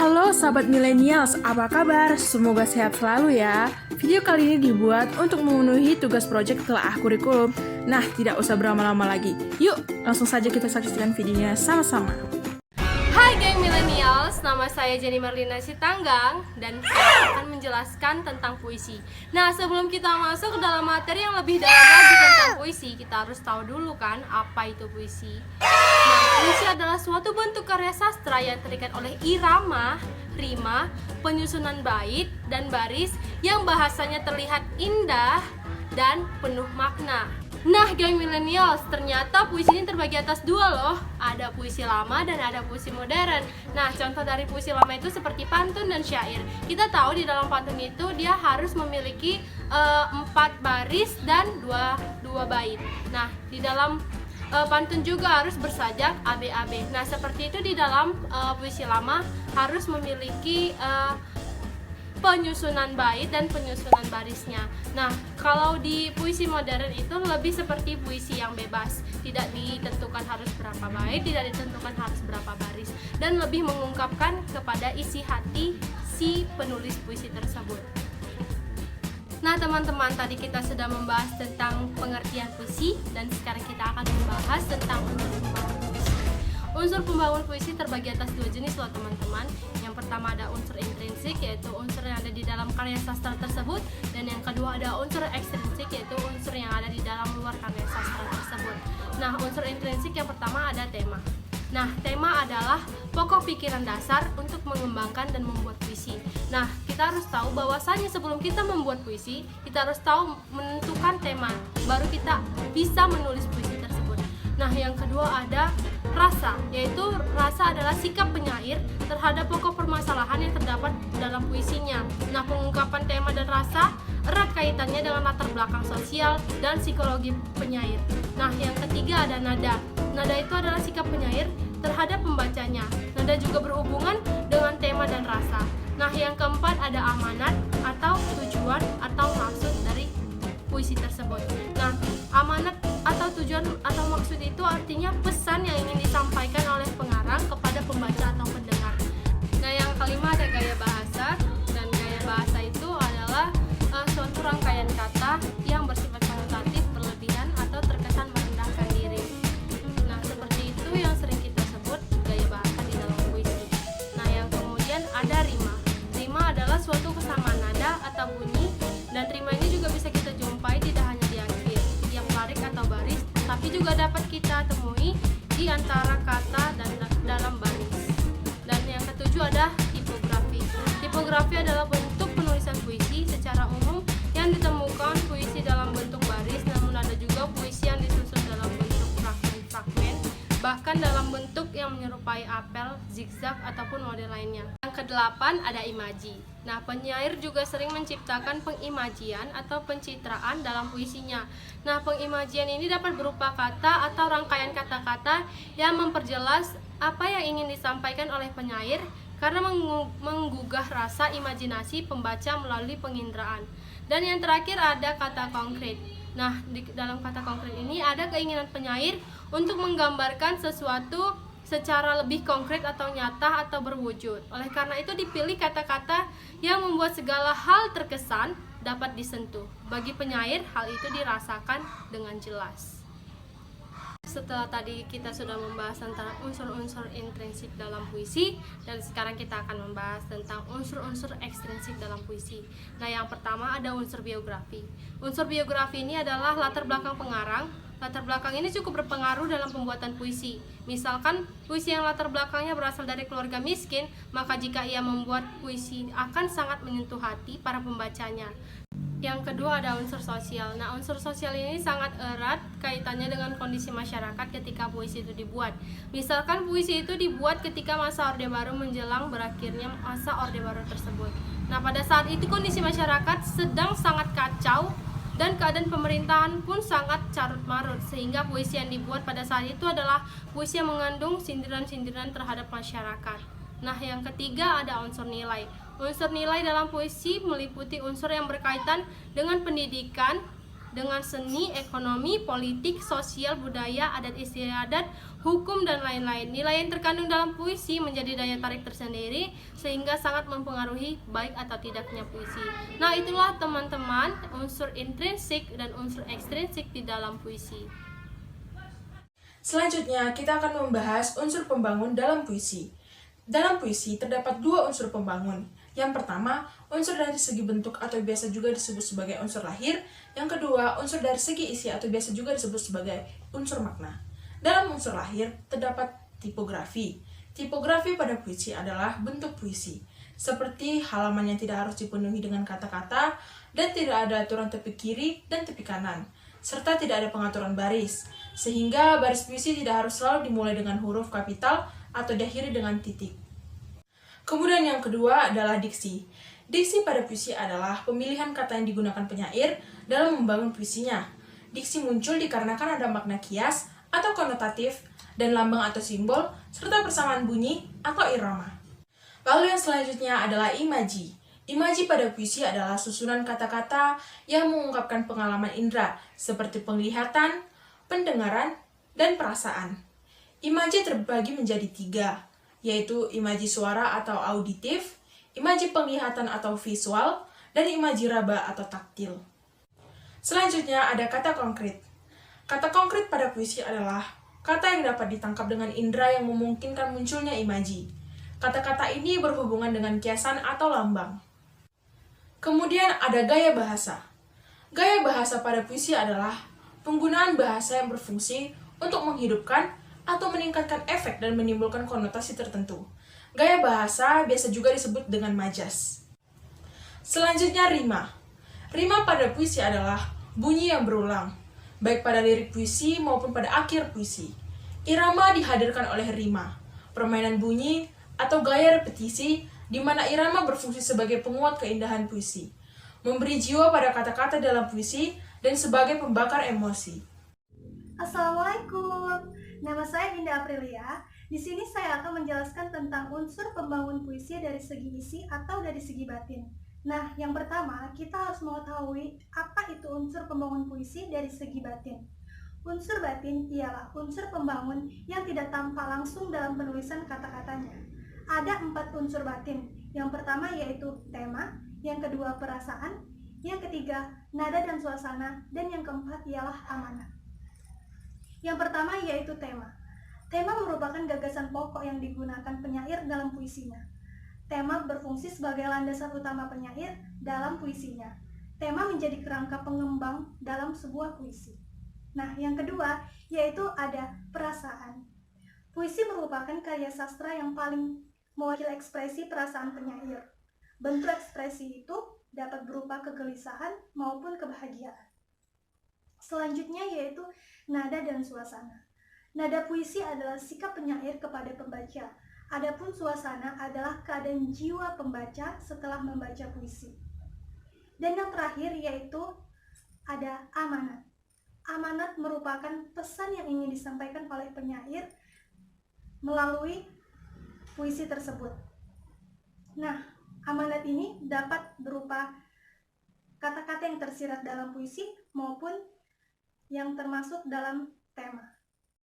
Halo sahabat millennials, apa kabar? Semoga sehat selalu ya. Video kali ini dibuat untuk memenuhi tugas proyek telaah kurikulum. Nah, tidak usah berlama-lama lagi. Yuk, langsung saja kita saksikan videonya sama-sama. Hai geng millennials, nama saya Jenny Marlina Sitanggang dan saya akan menjelaskan tentang puisi. Nah, sebelum kita masuk ke dalam materi yang lebih dalam lagi tentang puisi, kita harus tahu dulu kan apa itu puisi. Nah, puisi adalah suatu bentuk karya sastra yang terikat oleh irama, rima, penyusunan bait dan baris yang bahasanya terlihat indah dan penuh makna. Nah, geng millennials, ternyata puisi ini terbagi atas dua loh. Ada puisi lama dan ada puisi modern. Nah, contoh dari puisi lama itu seperti pantun dan syair. Kita tahu di dalam pantun itu dia harus memiliki 4 baris dan 2 bait. Nah, di dalam pantun juga harus bersajak AB-AB. Nah, seperti itu di dalam puisi lama harus memiliki penyusunan bait dan penyusunan barisnya. Nah, kalau di puisi modern itu lebih seperti puisi yang bebas, tidak ditentukan harus berapa bait, tidak ditentukan harus berapa baris, dan lebih mengungkapkan kepada isi hati si penulis puisi tersebut. Nah, teman-teman, tadi kita sudah membahas tentang pengertian puisi dan sekarang kita akan membahas tentang unsur pembangun puisi. Unsur pembangun puisi terbagi atas 2 jenis loh, teman-teman. Yang pertama ada unsur intrinsik, yaitu unsur yang ada di dalam karya sastra tersebut, dan yang kedua ada unsur ekstrinsik, yaitu unsur yang ada di dalam luar karya sastra tersebut. Nah, unsur intrinsik yang pertama ada tema. Nah, tema adalah pokok pikiran dasar untuk mengembangkan dan membuat puisi. Nah, kita harus tahu bahwasanya sebelum kita membuat puisi, kita harus tahu menentukan tema, baru kita bisa menulis puisi tersebut. Nah, yang kedua ada rasa, yaitu rasa adalah sikap penyair terhadap pokok permasalahan yang terdapat dalam puisinya. Nah, pengungkapan tema dan rasa erat kaitannya dengan latar belakang sosial dan psikologi penyair. Nah, yang ketiga ada nada. Nada itu adalah sikap penyair terhadap pembacanya. Nada juga berhubungan dengan tema dan rasa. Nah, yang keempat ada amanat atau tujuan atau maksud dari puisi tersebut. Nah, amanat atau tujuan atau maksud itu artinya pesan yang ingin disampaikan oleh pengarang kepada pembaca atau pendengar. Nah, yang kelima ada gaya bahasa, dan gaya bahasa itu adalah suatu rangkaian kata yang bersifat konnotatif, berlebihan atau terkesan merendahkan diri. Nah, seperti itu yang sering kita sebut gaya bahasa di dalam puisi. Nah, yang kemudian ada rima. Rima adalah suatu kesamaan nada atau bunyi, dan rima ini juga bisa kita jumpai tidak hanya di akhir tiap baris atau baris, tapi juga dapat kita temui di antara kata dan dalam baris. Dan yang ketujuh ada tipografi. Tipografi adalah bentuk penulisan puisi secara umum yang ditemukan puisi dalam bentuk baris, namun ada juga puisi yang disusun dalam bentuk fragmen-fragmen, bahkan dalam bentuk yang menyerupai apel, zigzag, ataupun model lainnya. Yang kedelapan ada imaji. Nah, penyair juga sering menciptakan pengimajian atau pencitraan dalam puisinya. Nah, pengimajian ini dapat berupa kata atau rangkaian kata-kata yang memperjelas apa yang ingin disampaikan oleh penyair karena menggugah rasa imajinasi pembaca melalui penginderaan. Dan yang terakhir ada kata konkret. Nah, di dalam kata konkret ini ada keinginan penyair untuk menggambarkan sesuatu secara lebih konkret atau nyata atau berwujud. Oleh karena itu dipilih kata-kata yang membuat segala hal terkesan dapat disentuh. Bagi penyair, hal itu dirasakan dengan jelas. Setelah tadi kita sudah membahas tentang unsur-unsur intrinsik dalam puisi, dan sekarang kita akan membahas tentang unsur-unsur ekstrinsik dalam puisi. Nah, yang pertama ada unsur biografi. Unsur biografi ini adalah latar belakang pengarang. Latar belakang ini cukup berpengaruh dalam pembuatan puisi. Misalkan puisi yang latar belakangnya berasal dari keluarga miskin, maka jika ia membuat puisi akan sangat menyentuh hati para pembacanya. Yang kedua ada unsur sosial. Nah, unsur sosial ini sangat erat kaitannya dengan kondisi masyarakat ketika puisi itu dibuat. Misalkan puisi itu dibuat ketika masa Orde Baru menjelang berakhirnya masa Orde Baru tersebut. Nah, pada saat itu kondisi masyarakat sedang sangat kacau dan keadaan pemerintahan pun sangat carut-marut, sehingga puisi yang dibuat pada saat itu adalah puisi yang mengandung sindiran-sindiran terhadap masyarakat. Nah, yang ketiga ada unsur nilai. Unsur nilai dalam puisi meliputi unsur yang berkaitan dengan pendidikan, dengan seni, ekonomi, politik, sosial, budaya, adat istiadat, hukum, dan lain-lain. Nilai yang terkandung dalam puisi menjadi daya tarik tersendiri sehingga sangat mempengaruhi baik atau tidaknya puisi. Nah, itulah teman-teman unsur intrinsik dan unsur ekstrinsik di dalam puisi. Selanjutnya, kita akan membahas unsur pembangun dalam puisi. Dalam puisi terdapat dua unsur pembangun. Yang pertama, unsur dari segi bentuk atau biasa juga disebut sebagai unsur lahir. Yang kedua, unsur dari segi isi atau biasa juga disebut sebagai unsur makna. Dalam unsur lahir terdapat tipografi. Tipografi pada puisi adalah bentuk puisi, seperti halaman yang tidak harus dipenuhi dengan kata-kata dan tidak ada aturan tepi kiri dan tepi kanan, serta tidak ada pengaturan baris, sehingga baris puisi tidak harus selalu dimulai dengan huruf kapital atau diakhiri dengan titik. Kemudian yang kedua adalah diksi. Diksi pada puisi adalah pemilihan kata yang digunakan penyair dalam membangun puisinya. Diksi muncul dikarenakan ada makna kias atau konotatif dan lambang atau simbol, serta persamaan bunyi atau irama. Lalu yang selanjutnya adalah imaji. Imaji pada puisi adalah susunan kata-kata yang mengungkapkan pengalaman indera, seperti penglihatan, pendengaran, dan perasaan. Imaji terbagi menjadi 3, yaitu imaji suara atau auditif, imaji penglihatan atau visual, dan imaji raba atau taktil. Selanjutnya ada kata konkret. Kata konkret pada puisi adalah kata yang dapat ditangkap dengan indera yang memungkinkan munculnya imaji. Kata-kata ini berhubungan dengan kiasan atau lambang. Kemudian ada gaya bahasa. Gaya bahasa pada puisi adalah penggunaan bahasa yang berfungsi untuk menghidupkan atau meningkatkan efek dan menimbulkan konotasi tertentu. Gaya bahasa biasa juga disebut dengan majas. Selanjutnya rima. Rima pada puisi adalah bunyi yang berulang, baik pada lirik puisi maupun pada akhir puisi. Irama dihadirkan oleh rima, permainan bunyi atau gaya repetisi di mana irama berfungsi sebagai penguat keindahan puisi, memberi jiwa pada kata-kata dalam puisi, dan sebagai pembakar emosi. Assalamualaikum, nama saya Dinda Aprilia. Di sini saya akan menjelaskan tentang unsur pembangun puisi dari segi isi atau dari segi batin. Nah, yang pertama, kita harus mengetahui apa itu unsur pembangun puisi dari segi batin. Unsur batin ialah unsur pembangun yang tidak tampak langsung dalam penulisan kata-katanya. Ada 4 unsur batin. Yang pertama yaitu tema, yang kedua perasaan, yang ketiga nada dan suasana, dan yang keempat ialah amanat. Yang pertama yaitu tema. Tema merupakan gagasan pokok yang digunakan penyair dalam puisinya. Tema berfungsi sebagai landasan utama penyair dalam puisinya. Tema menjadi kerangka pengembang dalam sebuah puisi. Nah, yang kedua yaitu ada perasaan. Puisi merupakan karya sastra yang paling mewakili ekspresi perasaan penyair. Bentuk ekspresi itu dapat berupa kegelisahan maupun kebahagiaan. Selanjutnya yaitu nada dan suasana. Nada puisi adalah sikap penyair kepada pembaca. Adapun suasana adalah keadaan jiwa pembaca setelah membaca puisi. Dan yang terakhir yaitu ada amanat. Amanat merupakan pesan yang ingin disampaikan oleh penyair melalui puisi tersebut. Nah, amanat ini dapat berupa kata-kata yang tersirat dalam puisi maupun yang termasuk dalam tema.